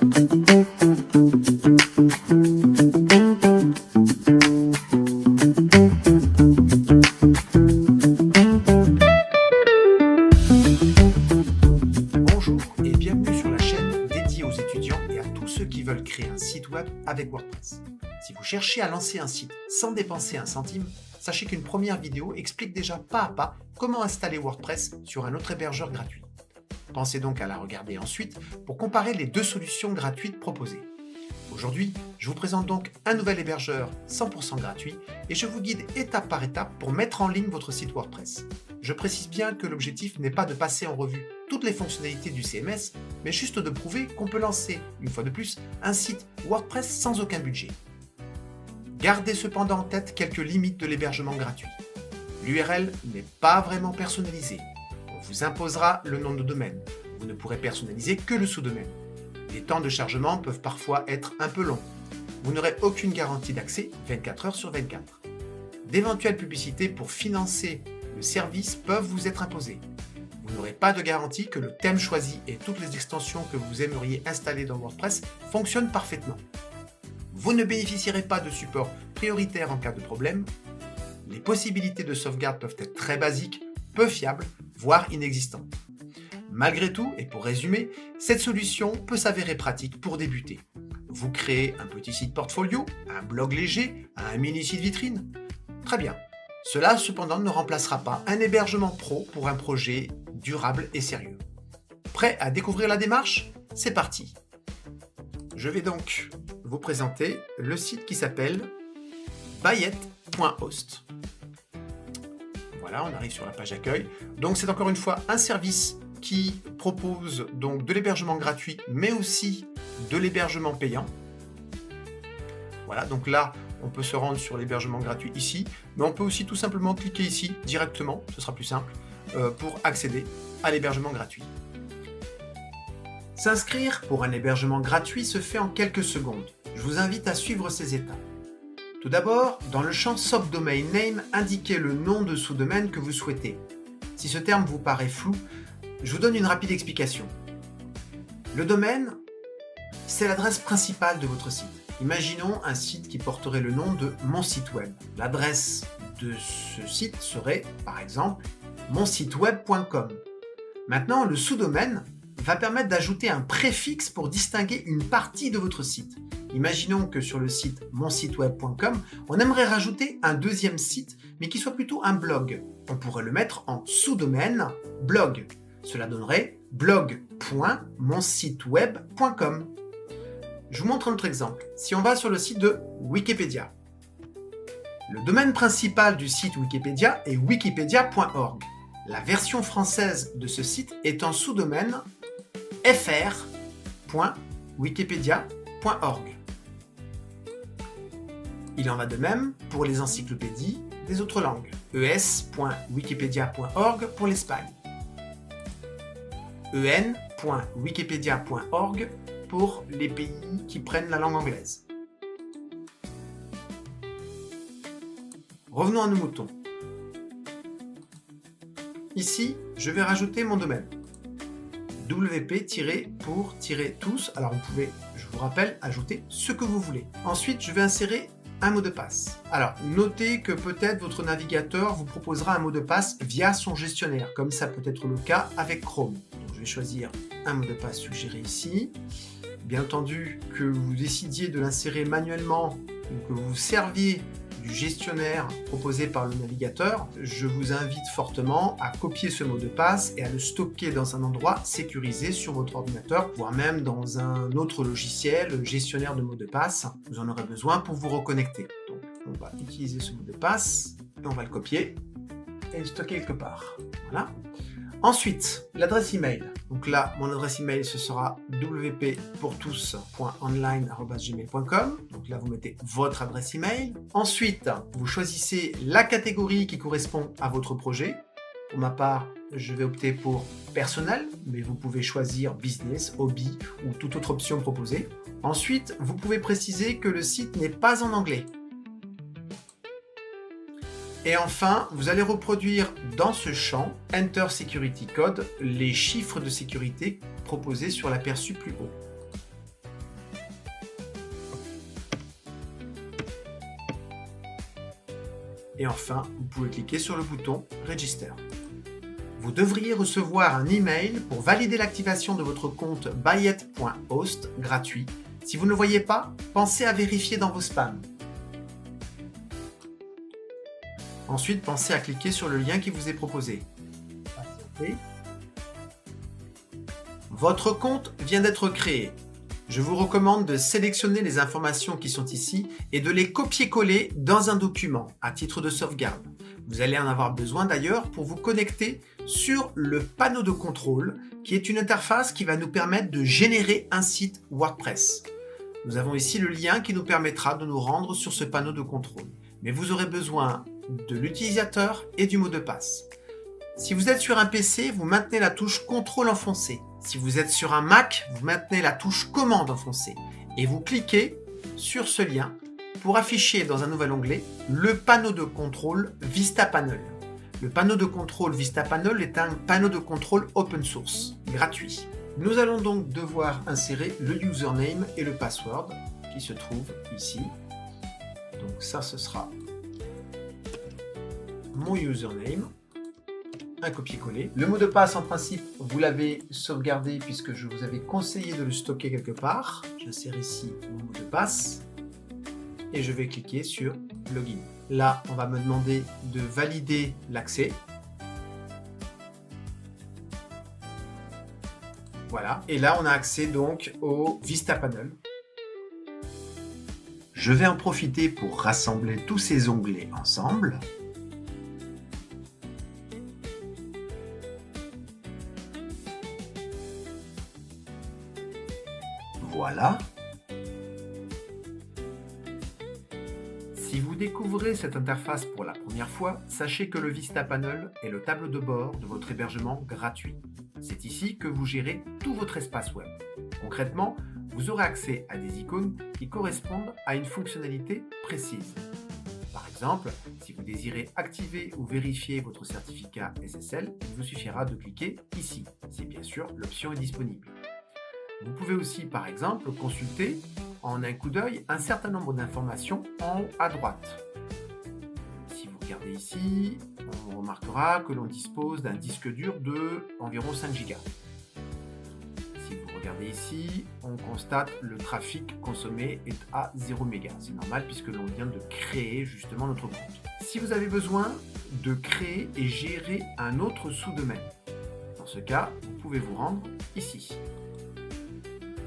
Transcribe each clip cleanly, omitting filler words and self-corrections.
Bonjour et bienvenue sur la chaîne dédiée aux étudiants et à tous ceux qui veulent créer un site web avec WordPress. Si vous cherchez à lancer un site sans dépenser un centime, sachez qu'une première vidéo explique déjà pas à pas comment installer WordPress sur un autre hébergeur gratuit. Pensez donc à la regarder ensuite pour comparer les deux solutions gratuites proposées. Aujourd'hui, je vous présente donc un nouvel hébergeur 100% gratuit et je vous guide étape par étape pour mettre en ligne votre site WordPress. Je précise bien que l'objectif n'est pas de passer en revue toutes les fonctionnalités du CMS, mais juste de prouver qu'on peut lancer, une fois de plus, un site WordPress sans aucun budget. Gardez cependant en tête quelques limites de l'hébergement gratuit. L'URL n'est pas vraiment personnalisée. On vous imposera le nom de domaine. Vous ne pourrez personnaliser que le sous-domaine. Les temps de chargement peuvent parfois être un peu longs. Vous n'aurez aucune garantie d'accès 24 heures sur 24. D'éventuelles publicités pour financer le service peuvent vous être imposées. Vous n'aurez pas de garantie que le thème choisi et toutes les extensions que vous aimeriez installer dans WordPress fonctionnent parfaitement. Vous ne bénéficierez pas de support prioritaire en cas de problème. Les possibilités de sauvegarde peuvent être très basiques, peu fiables, voire inexistantes. Malgré tout, et pour résumer, cette solution peut s'avérer pratique pour débuter. Vous créez un petit site portfolio, un blog léger, un mini site vitrine. Très bien. Cela cependant ne remplacera pas un hébergement pro pour un projet durable et sérieux. Prêt à découvrir la démarche ? C'est parti. Je vais donc vous présenter le site qui s'appelle bayet.host. Voilà, on arrive sur la page accueil. Donc c'est encore une fois un service qui propose donc de l'hébergement gratuit, mais aussi de l'hébergement payant. Voilà, donc là, on peut se rendre sur l'hébergement gratuit ici, mais on peut aussi tout simplement cliquer ici directement, ce sera plus simple, pour accéder à l'hébergement gratuit. S'inscrire pour un hébergement gratuit se fait en quelques secondes. Je vous invite à suivre ces étapes. Tout d'abord, dans le champ Subdomain Name, indiquez le nom de sous-domaine que vous souhaitez. Si ce terme vous paraît flou, je vous donne une rapide explication. Le domaine, c'est l'adresse principale de votre site. Imaginons un site qui porterait le nom de mon site web. L'adresse de ce site serait, par exemple, monsiteweb.com. Maintenant, le sous-domaine va permettre d'ajouter un préfixe pour distinguer une partie de votre site. Imaginons que sur le site monsiteweb.com, on aimerait rajouter un deuxième site, mais qui soit plutôt un blog. On pourrait le mettre en sous-domaine blog. Cela donnerait blog.monsiteweb.com. Je vous montre un autre exemple. Si on va sur le site de Wikipédia, le domaine principal du site Wikipédia est wikipedia.org. La version française de ce site est en sous-domaine fr.wikipedia.org. Il en va de même pour les encyclopédies des autres langues. es.wikipedia.org pour l'Espagne. en.wikipedia.org pour les pays qui prennent la langue anglaise. Revenons à nos moutons. Ici, je vais rajouter mon domaine. wp-pour-tous. Alors vous pouvez, je vous rappelle, ajouter ce que vous voulez. Ensuite, je vais insérer un mot de passe. Alors, notez que peut-être votre navigateur vous proposera un mot de passe via son gestionnaire, comme ça peut être le cas avec Chrome. Donc, je vais choisir un mot de passe suggéré ici. Bien entendu, que vous décidiez de l'insérer manuellement ou que vous serviez du gestionnaire proposé par le navigateur, je vous invite fortement à copier ce mot de passe et à le stocker dans un endroit sécurisé sur votre ordinateur, voire même dans un autre logiciel, gestionnaire de mots de passe. Vous en aurez besoin pour vous reconnecter. Donc, on va utiliser ce mot de passe et on va le copier et le stocker quelque part. Voilà. Ensuite, l'adresse email. Donc là, mon adresse email, ce sera wp-pour-tous.online@gmail.com. Donc là, vous mettez votre adresse email. Ensuite, vous choisissez la catégorie qui correspond à votre projet. Pour ma part, je vais opter pour personnel, mais vous pouvez choisir business, hobby ou toute autre option proposée. Ensuite, vous pouvez préciser que le site n'est pas en anglais. Et enfin, vous allez reproduire dans ce champ Enter Security Code les chiffres de sécurité proposés sur l'aperçu plus haut. Et enfin, vous pouvez cliquer sur le bouton Register. Vous devriez recevoir un email pour valider l'activation de votre compte Bayet.host gratuit. Si vous ne le voyez pas, pensez à vérifier dans vos spams. Ensuite, pensez à cliquer sur le lien qui vous est proposé. Patientez. Votre compte vient d'être créé. Je vous recommande de sélectionner les informations qui sont ici et de les copier-coller dans un document à titre de sauvegarde. Vous allez en avoir besoin d'ailleurs pour vous connecter sur le panneau de contrôle qui est une interface qui va nous permettre de générer un site WordPress. Nous avons ici le lien qui nous permettra de nous rendre sur ce panneau de contrôle. Mais vous aurez besoin de l'utilisateur et du mot de passe. Si vous êtes sur un PC, vous maintenez la touche CTRL enfoncée. Si vous êtes sur un Mac, vous maintenez la touche commande enfoncée. Et vous cliquez sur ce lien pour afficher dans un nouvel onglet le panneau de contrôle VistaPanel. Le panneau de contrôle VistaPanel est un panneau de contrôle open source, gratuit. Nous allons donc devoir insérer le username et le password qui se trouvent ici. Donc ça, ce sera mon username. Un copier-coller. Le mot de passe, en principe, vous l'avez sauvegardé puisque je vous avais conseillé de le stocker quelque part. J'insère ici mon mot de passe et je vais cliquer sur Login. Là, on va me demander de valider l'accès. Voilà. Et là, on a accès donc au VistaPanel. Je vais en profiter pour rassembler tous ces onglets ensemble. Voilà. Si vous découvrez cette interface pour la première fois, sachez que le VistaPanel est le tableau de bord de votre hébergement gratuit. C'est ici que vous gérez tout votre espace web. Concrètement, vous aurez accès à des icônes qui correspondent à une fonctionnalité précise. Par exemple, si vous désirez activer ou vérifier votre certificat SSL, il vous suffira de cliquer ici, si bien sûr l'option est disponible. Vous pouvez aussi, par exemple, consulter en un coup d'œil un certain nombre d'informations en haut à droite. Si vous regardez ici, on remarquera que l'on dispose d'un disque dur de environ 5 Go. Si vous regardez ici, on constate le trafic consommé est à 0 MB. C'est normal puisque l'on vient de créer justement notre compte. Si vous avez besoin de créer et gérer un autre sous-domaine, dans ce cas, vous pouvez vous rendre ici.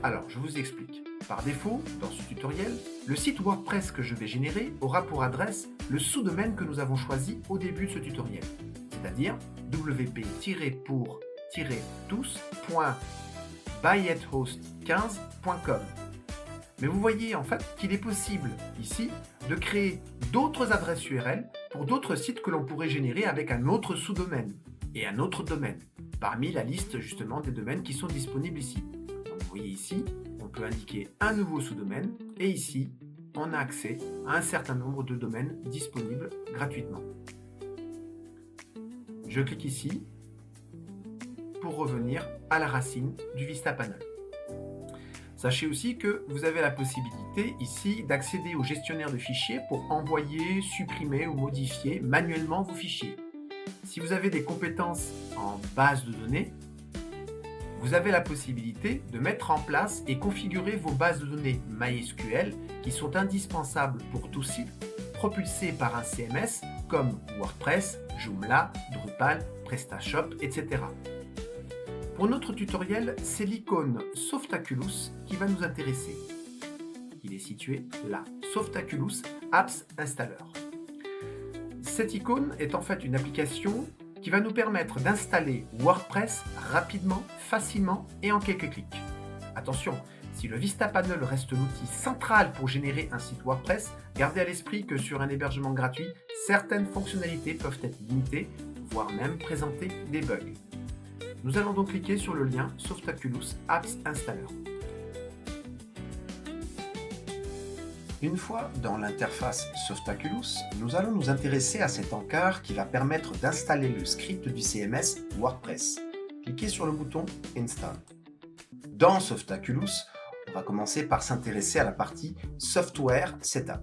Alors, je vous explique. Par défaut, dans ce tutoriel, le site WordPress que je vais générer aura pour adresse le sous-domaine que nous avons choisi au début de ce tutoriel, c'est-à-dire wp-tous.bayethost15.com. Mais vous voyez en fait qu'il est possible ici de créer d'autres adresses URL pour d'autres sites que l'on pourrait générer avec un autre sous-domaine et un autre domaine, parmi la liste justement des domaines qui sont disponibles ici. Vous voyez ici, on peut indiquer un nouveau sous-domaine et ici, on a accès à un certain nombre de domaines disponibles gratuitement. Je clique ici pour revenir à la racine du VistaPanel. Sachez aussi que vous avez la possibilité ici d'accéder au gestionnaire de fichiers pour envoyer, supprimer ou modifier manuellement vos fichiers. Si vous avez des compétences en base de données, vous avez la possibilité de mettre en place et configurer vos bases de données MySQL qui sont indispensables pour tout site propulsé par un CMS comme WordPress, Joomla, Drupal, PrestaShop, etc. Pour notre tutoriel, c'est l'icône Softaculous qui va nous intéresser. Il est situé là, Softaculous Apps Installer. Cette icône est en fait une application qui va nous permettre d'installer WordPress rapidement, facilement et en quelques clics. Attention, si le VistaPanel reste l'outil central pour générer un site WordPress, gardez à l'esprit que sur un hébergement gratuit, certaines fonctionnalités peuvent être limitées, voire même présenter des bugs. Nous allons donc cliquer sur le lien Softaculous Apps Installer. Une fois dans l'interface Softaculous, nous allons nous intéresser à cet encart qui va permettre d'installer le script du CMS WordPress. Cliquez sur le bouton Install. Dans Softaculous, on va commencer par s'intéresser à la partie Software Setup.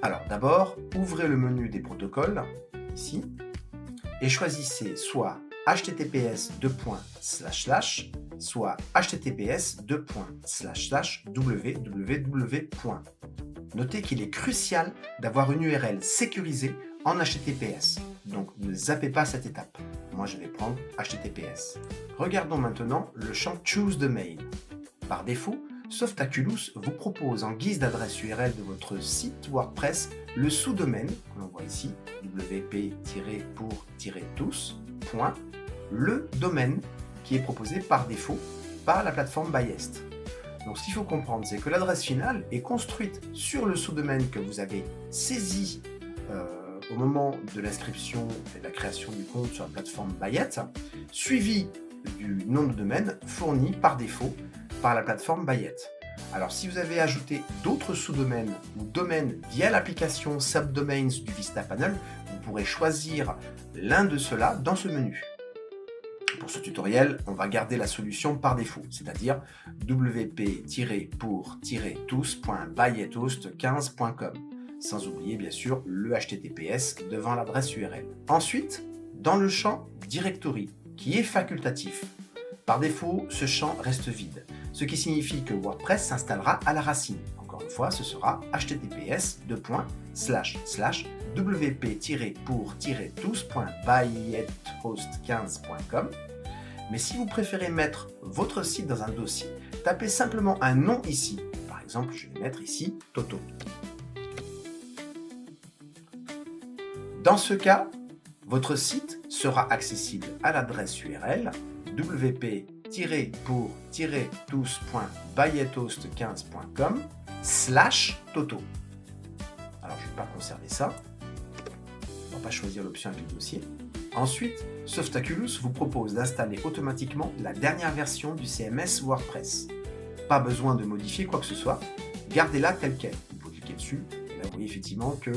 Alors d'abord, ouvrez le menu des protocoles, ici, et choisissez soit https soit https www. Notez qu'il est crucial d'avoir une URL sécurisée en HTTPS, donc ne zappez pas cette étape. Moi je vais prendre HTTPS. Regardons maintenant le champ Choose Domain. Par défaut, Softaculous vous propose en guise d'adresse URL de votre site WordPress le sous-domaine, que l'on voit ici, wp-pour-tous, le domaine qui est proposé par défaut par la plateforme Bayest. Donc ce qu'il faut comprendre, c'est que l'adresse finale est construite sur le sous-domaine que vous avez saisi au moment de l'inscription et de la création du compte sur la plateforme Bayet, suivi du nom de domaine fourni par défaut par la plateforme Bayet. Alors si vous avez ajouté d'autres sous-domaines ou domaines via l'application Subdomains du Vistapanel, vous pourrez choisir l'un de ceux-là dans ce menu. Pour ce tutoriel, on va garder la solution par défaut, c'est-à-dire wp-pour-tous.bayethost15.com, sans oublier bien sûr le HTTPS devant l'adresse URL. Ensuite, dans le champ Directory, qui est facultatif, par défaut, ce champ reste vide, ce qui signifie que WordPress s'installera à la racine. Encore une fois, ce sera https://wp-pour-tous.bayethost15.com. Mais si vous préférez mettre votre site dans un dossier, tapez simplement un nom ici. Par exemple, je vais mettre ici Toto. Dans ce cas, votre site sera accessible à l'adresse URL wp-pour-tous.bayethost15.com/toto. Alors, je ne vais pas conserver ça. On ne va pas choisir l'option avec le dossier. Ensuite, Softaculous vous propose d'installer automatiquement la dernière version du CMS WordPress. Pas besoin de modifier quoi que ce soit, gardez-la telle quelle. Vous pouvez cliquer dessus, et là vous voyez effectivement que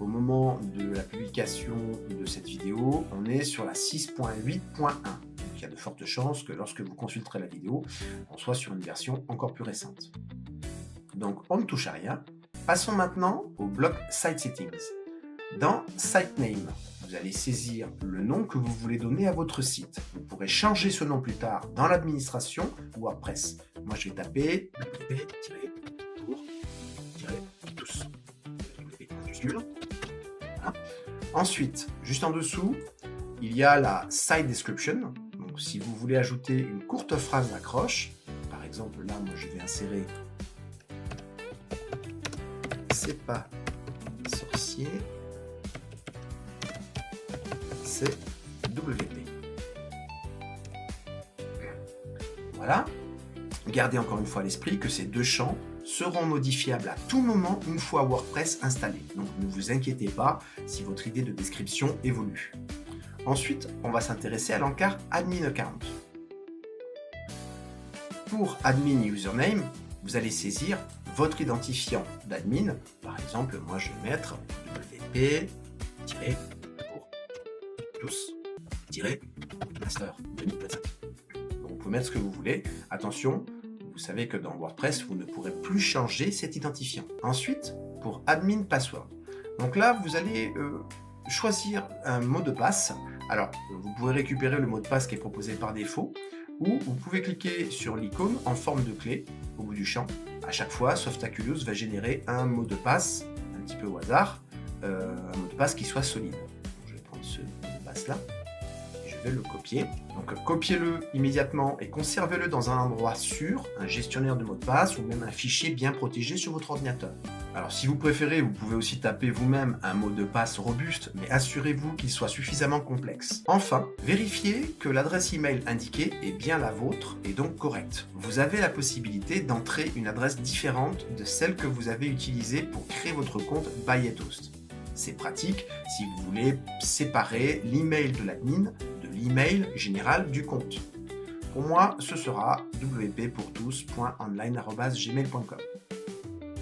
au moment de la publication de cette vidéo, on est sur la 6.8.1. Donc il y a de fortes chances que lorsque vous consulterez la vidéo, on soit sur une version encore plus récente. Donc on ne touche à rien. Passons maintenant au bloc Site Settings. Dans Site Name, vous allez saisir le nom que vous voulez donner à votre site. Vous pourrez changer ce nom plus tard dans l'administration WordPress. Moi, je vais taper wp-pour-tous. Voilà. Ensuite, juste en dessous, il y a la Site Description. Donc, si vous voulez ajouter une courte phrase d'accroche, par exemple, là, moi, je vais insérer « C'est pas sorcier ». C'est WP. Voilà. Gardez encore une fois à l'esprit que ces deux champs seront modifiables à tout moment une fois WordPress installé. Donc ne vous inquiétez pas si votre idée de description évolue. Ensuite, on va s'intéresser à l'encart Admin Account. Pour Admin Username, vous allez saisir votre identifiant d'admin. Par exemple, moi je vais mettre wp- master 2025. Donc, vous pouvez mettre ce que vous voulez. Attention, vous savez que dans WordPress, vous ne pourrez plus changer cet identifiant. Ensuite, pour admin password. Donc là, vous allez choisir un mot de passe. Alors, vous pouvez récupérer le mot de passe qui est proposé par défaut, ou vous pouvez cliquer sur l'icône en forme de clé au bout du champ. À chaque fois, Softaculous va générer un mot de passe, un petit peu au hasard, un mot de passe qui soit solide. Donc, je vais prendre ce mot de passe là. Je vais le copier. Donc copiez-le immédiatement et conservez-le dans un endroit sûr, un gestionnaire de mots de passe ou même un fichier bien protégé sur votre ordinateur. Alors si vous préférez, vous pouvez aussi taper vous-même un mot de passe robuste, mais assurez-vous qu'il soit suffisamment complexe. Enfin, vérifiez que l'adresse email indiquée est bien la vôtre et donc correcte. Vous avez la possibilité d'entrer une adresse différente de celle que vous avez utilisée pour créer votre compte Bayethost. C'est pratique si vous voulez séparer l'email de l'admin de l'email général du compte. Pour moi, ce sera wp-pour-tous.online@gmail.com.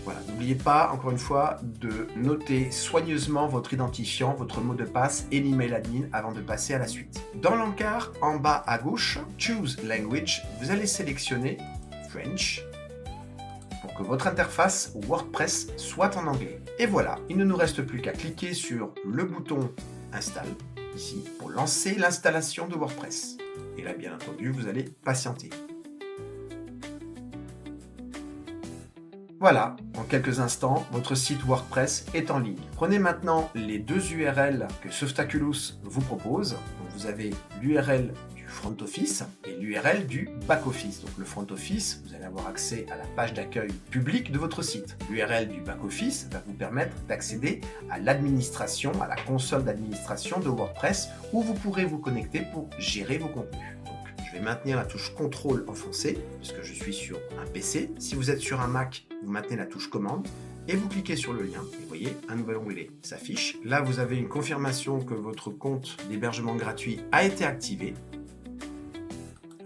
Voilà, n'oubliez pas, encore une fois, de noter soigneusement votre identifiant, votre mot de passe et l'email admin avant de passer à la suite. Dans l'encart, en bas à gauche, Choose Language, vous allez sélectionner French. pour que votre interface WordPress soit en anglais. Et voilà, il ne nous reste plus qu'à cliquer sur le bouton Installe, ici, pour lancer l'installation de WordPress. Et là, bien entendu, vous allez patienter. Voilà, en quelques instants, votre site WordPress est en ligne. Prenez maintenant les deux URL que Softaculous vous propose. Donc vous avez l'URL du front office et l'URL du back office. Donc le front office, vous allez avoir accès à la page d'accueil publique de votre site. L'URL du back office va vous permettre d'accéder à l'administration, à la console d'administration de WordPress où vous pourrez vous connecter pour gérer vos contenus. Je vais maintenir la touche CTRL enfoncée, puisque je suis sur un PC. Si vous êtes sur un Mac, vous maintenez la touche commande et vous cliquez sur le lien. Et vous voyez, un nouvel onglet s'affiche. Là, vous avez une confirmation que votre compte d'hébergement gratuit a été activé.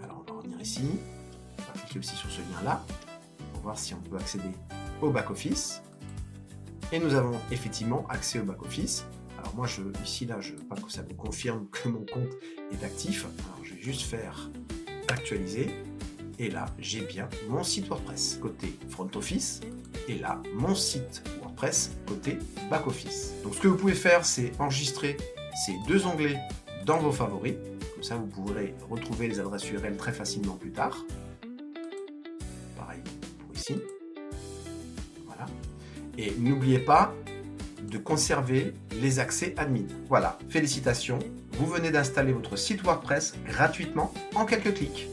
Alors, on va revenir ici. On va cliquer aussi sur ce lien-là pour voir si on peut accéder au back-office. Et nous avons effectivement accès au back-office. Alors moi, ici, là, je veux pas que ça me confirme que mon compte est actif. Alors, je vais juste faire actualiser. Et là, j'ai bien mon site WordPress côté front office. Et là, mon site WordPress côté back office. Donc, ce que vous pouvez faire, c'est enregistrer ces deux onglets dans vos favoris. Comme ça, vous pourrez retrouver les adresses URL très facilement plus tard. Pareil pour ici. Voilà. Et n'oubliez pas de conserver les accès admin. Voilà, félicitations, vous venez d'installer votre site WordPress gratuitement en quelques clics.